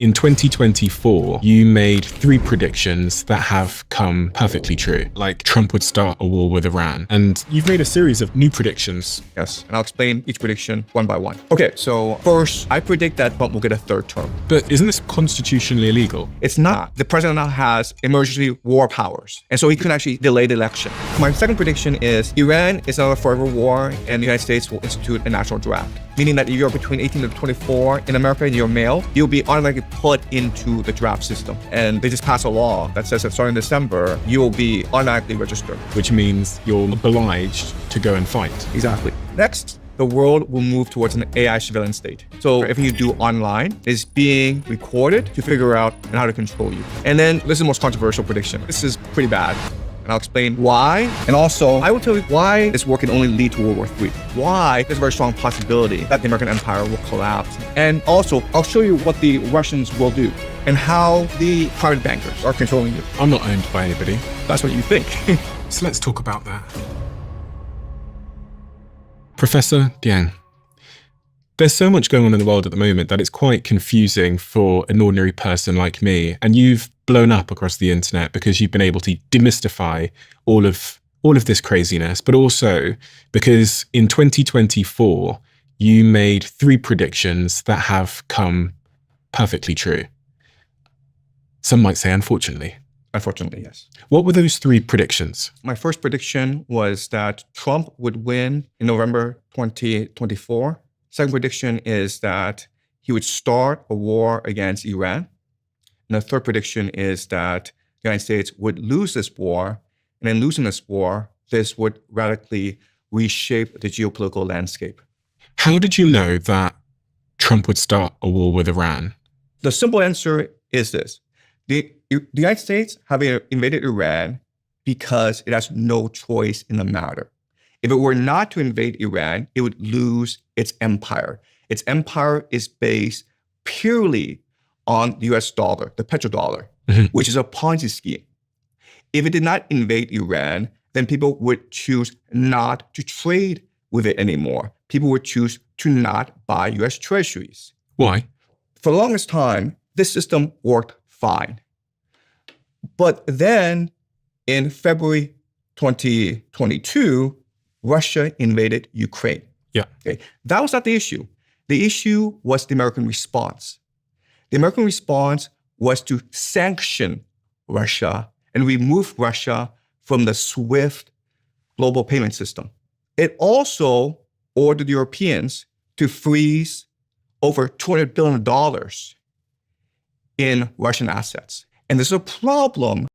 In 2024, you made 3 predictions that have come perfectly true, like Trump would start a war with Iran. And you've made a series of new predictions. Yes, and I'll explain each prediction one by one. Okay, so first, I predict that Trump will get a 3rd term. But isn't this constitutionally illegal? It's not. The president now has emergency war powers, and so he can actually delay the election. My second prediction is Iran is not a forever war, and the United States will institute a national draft, meaning that if you're between 18 to 24 in America and you're male, you'll be automatically put into the draft system. And they just passed a law that says that starting December, you will be automatically registered. Which means you're obliged to go and fight. Exactly. Next, the world will move towards an AI surveillance state. So everything you do online is being recorded to figure out how to control you. And then this is the most controversial prediction. This is pretty bad. And I'll explain why. And also, I will tell you why this war can only lead to World War III. Why there's a very strong possibility that the American empire will collapse. And also, I'll show you what the Russians will do and how the private bankers are controlling you. I'm not owned by anybody. That's what you think. So let's talk about that. Professor Jian, there's so much going on in the world at the moment that it's quite confusing for an ordinary person like me. And you've blown up across the internet because you've been able to demystify all of this craziness, but also because in 2024, you made 3 predictions that have come perfectly true. Some might say, unfortunately. Unfortunately, yes. What were those 3 predictions? My first prediction was that Trump would win in November 2024. Second prediction is that he would start a war against Iran. And the third prediction is that the United States would lose this war. And in losing this war, this would radically reshape the geopolitical landscape. How did you know that Trump would start a war with Iran? The simple answer is this. The United States have invaded Iran because it has no choice in the matter. If it were not to invade Iran, it would lose its empire. Its empire is based purely on the US dollar, the petrodollar, which is a Ponzi scheme. If it did not invade Iran, then people would choose not to trade with it anymore. People would choose to not buy US treasuries. Why? For the longest time, this system worked fine. But then in February 2022, Russia invaded Ukraine. Yeah. Okay. That was not the issue. The issue was the American response. The American response was to sanction Russia and remove Russia from the SWIFT global payment system. It also ordered Europeans to freeze over $200 billion in Russian assets. And there's a problem